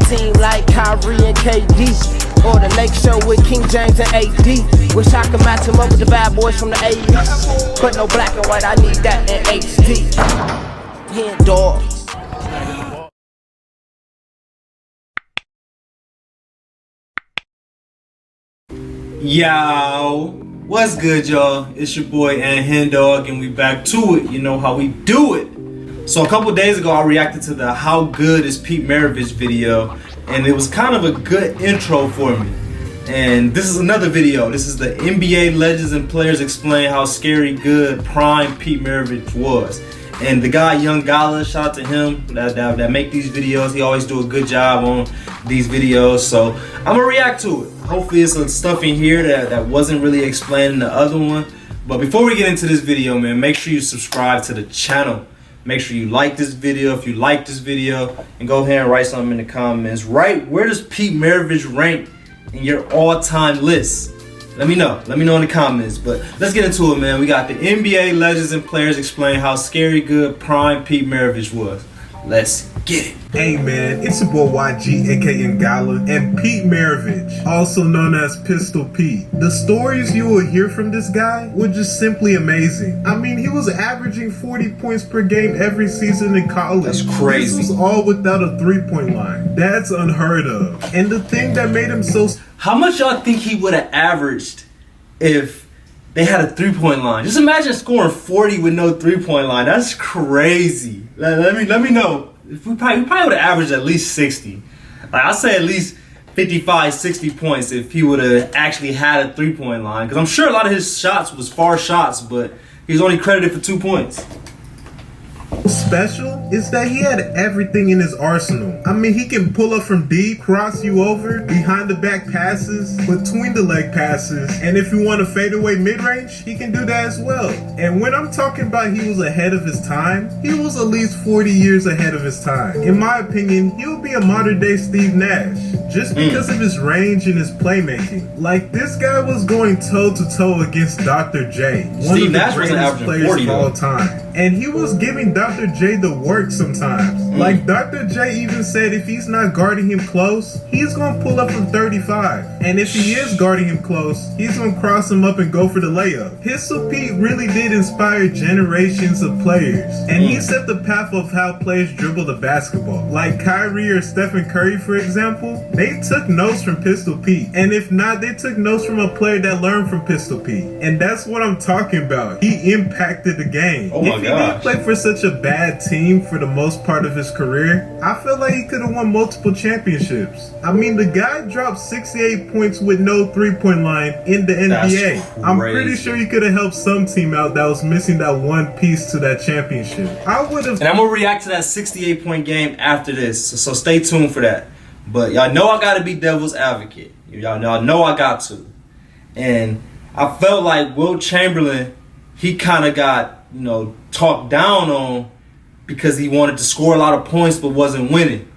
team like Kyrie and KD, or the Lake Show with King James and AD. Wish I could match him up with the bad boys from the 80s, but no black and white, I need that in HD. HenDawgz. Yo, what's good, y'all? It's your boy HenDawgz, and we back to it. You know how we do it. So a couple days ago, I reacted to the "How Good Is Pete Maravich" video, and it was kind of a good intro for me. And this is another video. This is the NBA legends and players explain how scary good prime Pete Maravich was. And the guy Young Gala, shout out to him that make these videos. He always do a good job on these videos. So I'm gonna react to it. Hopefully it's some stuff in here that wasn't really explained in the other one. But before we get into this video, man, make sure you subscribe to the channel. Make sure you like this video if you like this video, and go ahead and write something in the comments. Right, where does Pete Maravich rank in your all-time list? Let me know in the comments. But let's get into it, man. We got the NBA legends and players explain how scary good prime Pete Maravich was. Let's get it. Hey man, it's your boy YG, aka Ngala, and Pete Maravich, also known as Pistol Pete. The stories you will hear from this guy were just simply amazing. I mean, he was averaging 40 points per game every season in college. That's crazy. This was all without a three-point line. That's unheard of. And the thing that made him so... How much y'all think he would have averaged if they had a three-point line? Just imagine scoring 40 with no three-point line. That's crazy. Let me know. If we probably would have averaged at least 60. Like, I'd say at least 55, 60 points if he would have actually had a three-point line. Because I'm sure a lot of his shots was far shots, but he was only credited for 2 points. Special is that he had everything in his arsenal. I mean, he can pull up from deep, cross you over, behind the back passes, between the leg passes, and if you want a fadeaway mid-range, he can do that as well. And when I'm talking about he was ahead of his time, he was at least 40 years ahead of his time. In my opinion, he'll be a modern day Steve Nash, just because of his range and his playmaking. Like, this guy was going toe-to-toe against Dr. J, one of the greatest players of all time. And he was giving Dr. J the work sometimes. Like, Dr. J even said if he's not guarding him close, he's gonna pull up from 35. And if he is guarding him close, he's gonna cross him up and go for the layup. Pistol Pete really did inspire generations of players. And he set the path of how players dribble the basketball. Like Kyrie or Stephen Curry, for example, they took notes from Pistol Pete. And if not, they took notes from a player that learned from Pistol Pete. And that's what I'm talking about. He impacted the game. Oh my God. He didn't play for such a bad team for the most part of his career. I feel like he could have won multiple championships. I mean, the guy dropped 68 points with no three-point line in the NBA. I'm pretty sure he could have helped some team out that was missing that one piece to that championship. I would have... And I'm going to react to that 68-point game after this, so stay tuned for that. But y'all know I got to be devil's advocate. Y'all know I got to. And I felt like Wilt Chamberlain, he kind of got, talked down on because he wanted to score a lot of points but wasn't winning.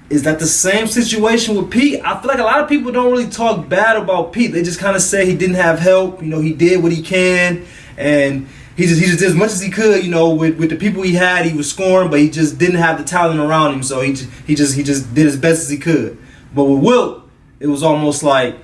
Is that the same situation with Pete? I feel like a lot of people don't really talk bad about Pete. They just kind of say he didn't have help. He did what he can, and he just did as much as he could. With the people he had, he was scoring, but he just didn't have the talent around him. So he just did as best as he could. But with Wilt, it was almost like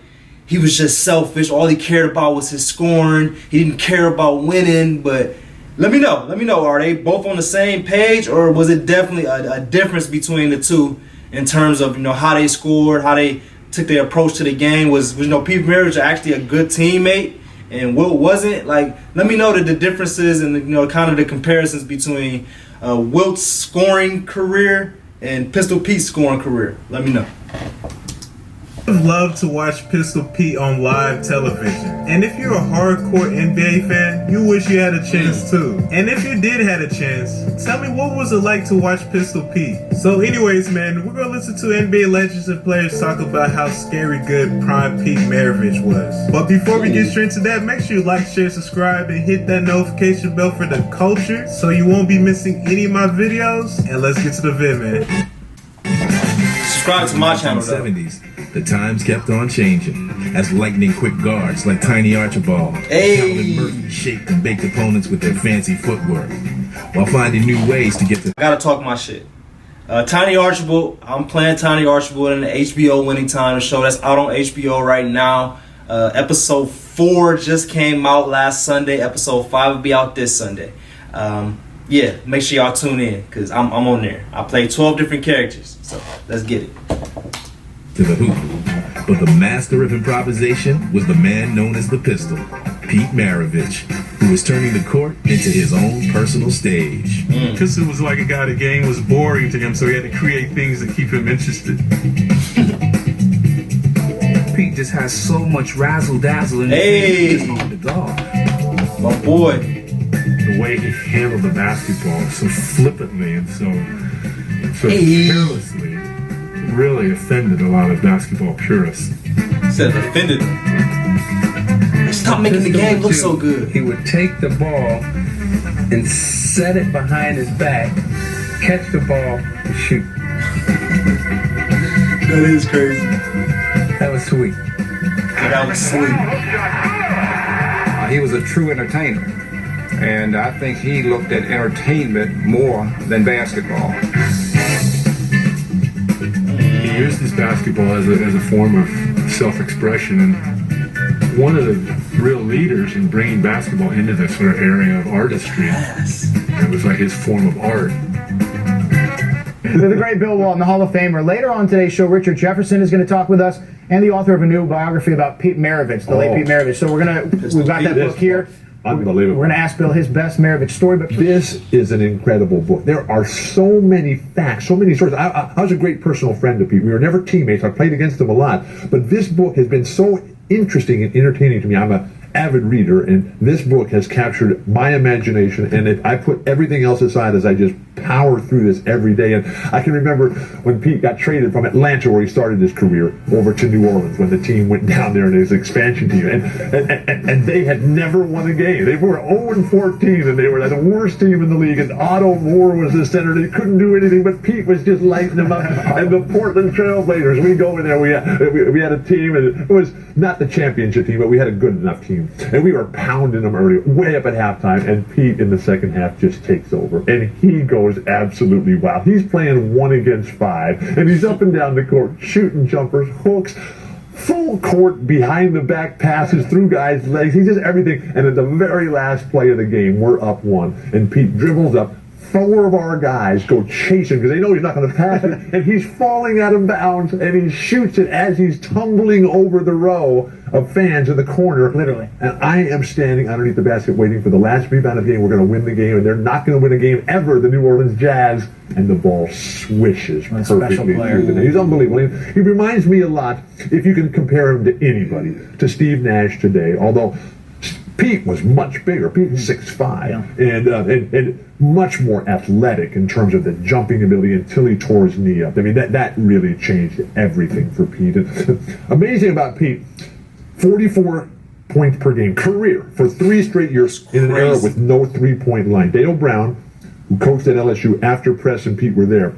he was just selfish. All he cared about was his scoring. He didn't care about winning. But let me know. Are they both on the same page, or was it definitely a difference between the two in terms of how they scored, how they took their approach to the game? Was Pete Maravich actually a good teammate and Wilt wasn't? Like, let me know the differences and kind of the comparisons between Wilt's scoring career and Pistol Pete's scoring career. Let me know. I would love to watch Pistol Pete on live television. And if you're a hardcore NBA fan, you wish you had a chance too. And if you did have a chance, tell me what was it like to watch Pistol Pete. So anyways, man, we're gonna listen to NBA legends and players talk about how scary good prime Pete Maravich was. But before we get straight to that, make sure you like, share, subscribe, and hit that notification bell for the culture so you won't be missing any of my videos. And let's get to the vid, man. Subscribe to my channel though. In the 70s, the times kept on changing as lightning-quick guards like Tiny Archibald, Calvin Murphy shaped and baked opponents with their fancy footwork, while finding new ways to get to... I gotta talk my shit. Tiny Archibald. I'm playing Tiny Archibald in the HBO Winning Time, the show that's out on HBO right now. Episode 4 just came out last Sunday. Episode 5 will be out this Sunday. Yeah, make sure y'all tune in because I'm on there. I play 12 different characters, so let's get it. To the hoop, but the master of improvisation was the man known as the Pistol, Pete Maravich, who was turning the court into his own personal stage. Pistol was like a guy, the game was boring to him, so he had to create things to keep him interested. Pete just has so much razzle-dazzle in his Hey, game. He just wanted to go. my boy. The way he handled the basketball so flippantly and so Hey. carelessly really offended a lot of basketball purists. Said offended him. Stop making the game look so good. He would take the ball and set it behind his back, catch the ball, and shoot. That is crazy. That was sweet. That was sweet. He was a true entertainer, and I think he looked at entertainment more than basketball. He used his basketball as a form of self-expression, and one of the real leaders in bringing basketball into this sort of area of artistry. Yes. It was like his form of art. The great Bill Walton, the Hall of Famer. Later on today's show, Richard Jefferson is going to talk with us, and the author of a new biography about Pete Maravich, the late Pete Maravich. So we've got that book here. Unbelievable. We're going to ask Bill his best Maravich story. But This is an incredible book. There are so many facts, so many stories. I was a great personal friend to Pete. We were never teammates. I played against him a lot. But this book has been so interesting and entertaining to me. I'm an avid reader, and this book has captured my imagination, and I put everything else aside as I just power through this every day. And I can remember when Pete got traded from Atlanta, where he started his career, over to New Orleans when the team went down there in his expansion team, and they had never won a game. They were 0-14, and they were the worst team in the league, and Otto Moore was the center. They couldn't do anything, but Pete was just lighting them up. And the Portland Trailblazers, we go in there, we had a team, and it was not the championship team, but we had a good enough team. And we were pounding them early, way up at halftime, and Pete in the second half just takes over. And he goes absolutely wild. He's playing 1 against 5, and he's up and down the court, shooting jumpers, hooks, full court behind the back passes through guys' legs. He does everything. And at the very last play of the game, we're up 1, and Pete dribbles up. 4 of our guys go chasing because they know he's not going to pass it, and he's falling out of bounds, and he shoots it as he's tumbling over the row of fans in the corner. Literally. And I am standing underneath the basket waiting for the last rebound of the game. We're going to win the game, and they're not going to win a game ever, the New Orleans Jazz. And the ball swishes perfectly through the net. He's unbelievable. He reminds me a lot, if you can compare him to anybody, to Steve Nash today, although Pete was much bigger. Pete was 6'5", and much more athletic in terms of the jumping ability until he tore his knee up. I mean, that really changed everything for Pete. And amazing about Pete, 44 points per game, career, for 3 straight years in an era with no three-point line. Dale Brown, who coached at LSU after Press and Pete were there,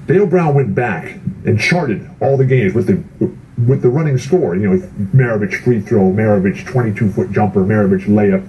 Dale Brown went back and charted all the games with the running score. You know, Maravich free throw, Maravich 22-foot jumper, Maravich layup.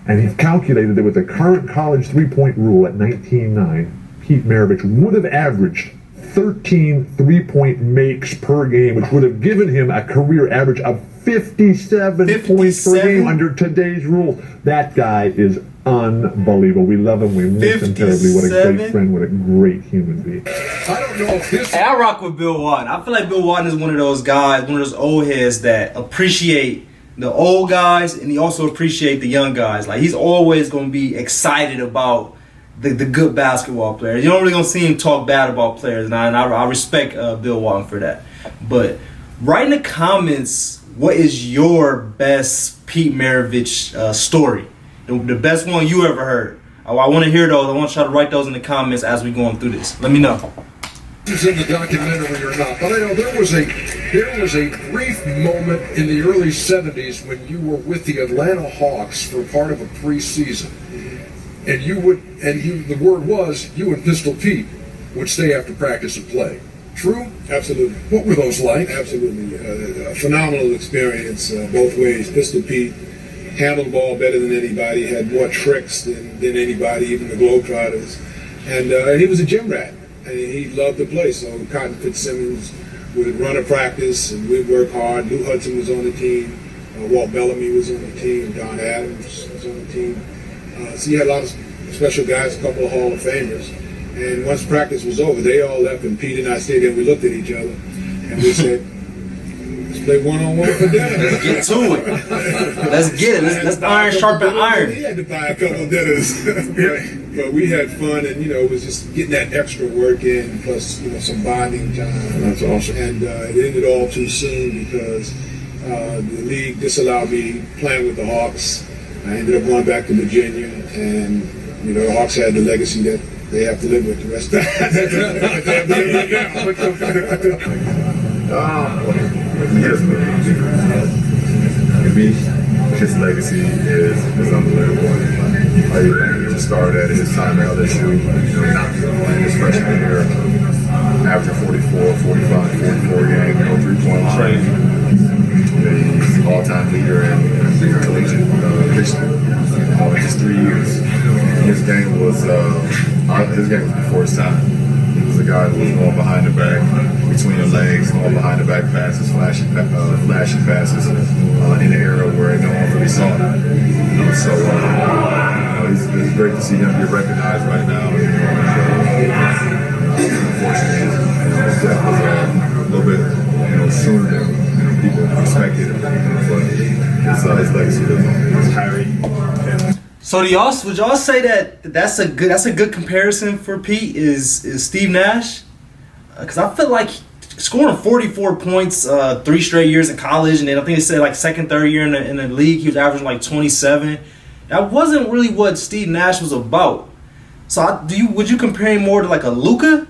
And he calculated that with the current college three-point rule at 19.9, Pete Maravich would have averaged 13 three-point makes per game, which would have given him a career average of 57 points per game under today's rules. That guy is unbelievable. We love him. We miss him terribly. What a great friend. What a great human being. I don't know if this. Hey, I rock with Bill Walton. I feel like Bill Walton is one of those guys, one of those old heads that appreciate the old guys, and he also appreciate the young guys. Like, he's always going to be excited about the good basketball players. You don't really going to see him talk bad about players, and I respect Bill Walton for that. But write in the comments, what is your best Pete Maravich story? The best one you ever heard. I want to hear those. I want to try to write those in the comments as we're going through this. Let me know. Is in the documentary or not, but I know there was a brief moment in the early 70s when you were with the Atlanta Hawks for part of a preseason, and the word was you and Pistol Pete would stay after practice and play. True? Absolutely. What were those like? Absolutely. A phenomenal experience both ways. Pistol Pete handled the ball better than anybody, had more tricks than anybody, even the Globetrotters. And he was a gym rat. and he loved to play. So Cotton Fitzsimmons would run a practice, and we'd work hard. Lou Hudson was on the team. Walt Bellamy was on the team. Don Adams was on the team. So you had a lot of special guys, a couple of Hall of Famers. And once practice was over, they all left, and Pete and I stayed there. We looked at each other, and we said, let's play one-on-one for dinner. Let's get to it. Let's get it. Let's iron sharpen iron. We had to buy a couple of dinners. But we had fun, and, it was just getting that extra work in, plus, some bonding time. That's awesome. And it ended all too soon because the league disallowed me playing with the Hawks. I ended up going back to Virginia, and, the Hawks had the legacy that they have to live with the rest of the Yes, to me, his legacy is unbelievable. He just started at his time at LSU, not playing his freshman year, averaging 44, 45, 44 game, 3-point training. He's the all-time leader in collegiate history in just 3 years. His game was before his time. He was a guy who was going behind the back, between the legs, going behind the back passes, flashing passes in an era where no one really saw that. It's great to see him get recognized right now. Unfortunately, his death was a little bit sooner than people expected. But his legacy lives on. So would y'all say that's a good comparison for Pete is Steve Nash? Because I feel like scoring 44 points 3 straight years in college, and then I think they said like second, third year in the league he was averaging like 27. That wasn't really what Steve Nash was about. So would you compare him more to like a Luka,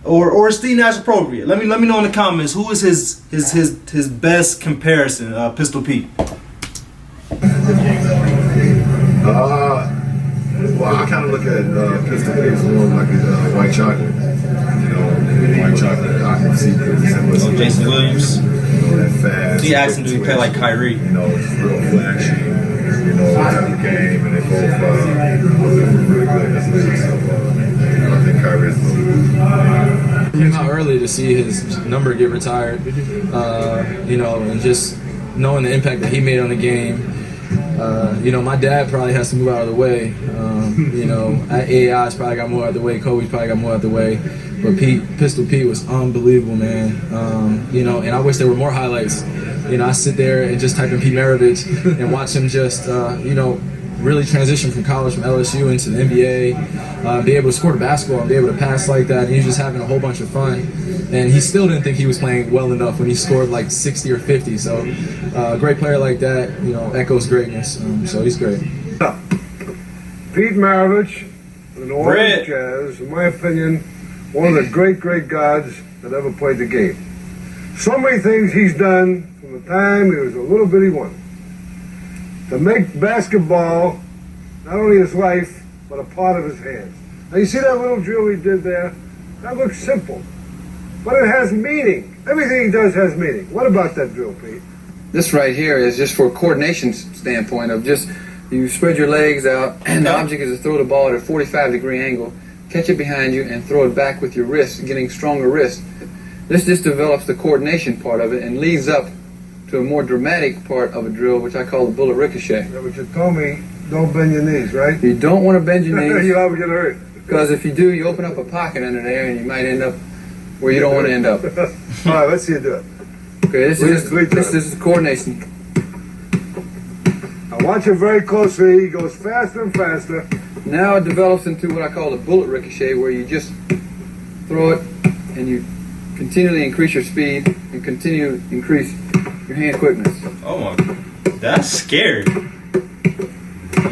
or is Steve Nash appropriate? Let me know in the comments who is his best comparison, Pistol Pete. Well, I kind of look at Pistol Pete as more like a white chocolate. White chocolate. I can see the resemblance. Jason Williams. That fast. He asked him, do he play like Kyrie? It's real flashy. Heavy game, and they both really good in this league. So, I think Kyrie is Came out early to see his number get retired, and just knowing the impact that he made on the game. My dad probably has to move out of the way. AI's probably got more out of the way. Kobe's probably got more out of the way. But Pistol Pete was unbelievable, man. And I wish there were more highlights. I sit there and just type in Pete Maravich and watch him just, really transition from college, from LSU into the NBA, be able to score the basketball and be able to pass like that. And he was just having a whole bunch of fun. And he still didn't think he was playing well enough when he scored like 60 or 50. So a great player like that, echoes greatness. So he's great. Pete Maravich, the New Orleans Jazz, in my opinion, one of the great guards that ever played the game. So many things he's done from the time he was a little bitty one to make basketball not only his life, but a part of his hands. Now you see that little drill he did there? That looks simple, but it has meaning. Everything he does has meaning. What about that drill, Pete? This right here is just for a coordination standpoint of just, you spread your legs out, and the object is to throw the ball at a 45-degree angle, catch it behind you, and throw it back with your wrist, getting stronger wrist. This just develops the coordination part of it and leads up to a more dramatic part of a drill, which I call the bullet ricochet. Yeah, but you told me don't bend your knees, right? You don't want to bend your knees. You'll ever get hurt. Because if you do, you open up a pocket under there, and you might end up where you don't want to end up. All right, let's see you do it. Okay, this is coordination. Now watch it very closely. He goes faster and faster. Now it develops into what I call a bullet ricochet, where you just throw it and you continually increase your speed and continue to increase your hand quickness. Oh my, that's scary.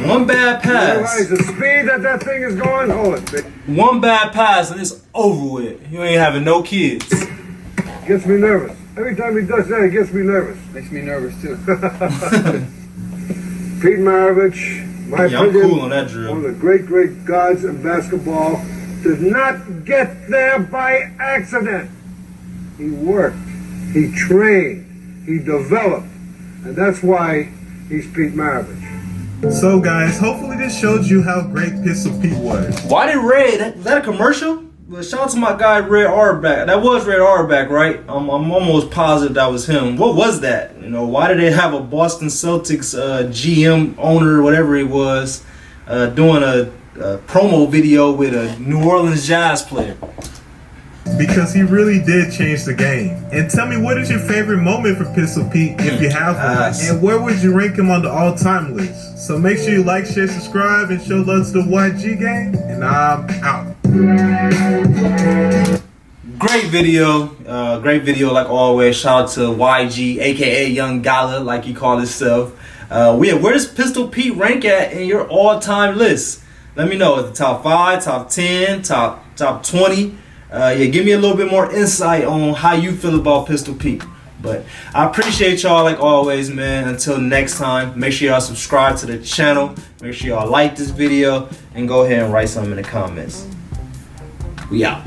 One bad You pass. realize the speed that thing is going? Hold it, big. One bad pass and it's over with. You ain't having no kids. Gets me nervous. Every time he does that, it gets me nervous. Makes me nervous too. Pete Maravich, my Yeah, I'm opinion, cool on that drill. one of the great gods in basketball, did not get there by accident. He worked, he trained, he developed, and that's why he's Pete Maravich. So guys, hopefully this showed you how great Pistol Pete was. Why did Ray, was that a commercial? But shout out to my guy Red Auerbach. That was Red Auerbach, right? I'm almost positive that was him. What was that? You know, why did they have a Boston Celtics GM owner, whatever he was, doing a promo video with a New Orleans Jazz player? Because he really did change the game. And tell me, what is your favorite moment for Pistol Pete, if you have one? And where would you rank him on the all-time list? So make sure you like, share, subscribe, and show love to the YG gang. And I'm out. Great video like always. Shout out to YG, aka Young Gala, like he called himself. Where does Pistol Pete rank at in your all-time list? Let me know. At the top 5, top 10, top 20. Give me a little bit more insight on how you feel about Pistol Pete. But I appreciate y'all like always, man. Until next time, make sure y'all subscribe to the channel. Make sure y'all like this video and go ahead and write something in the comments. We out.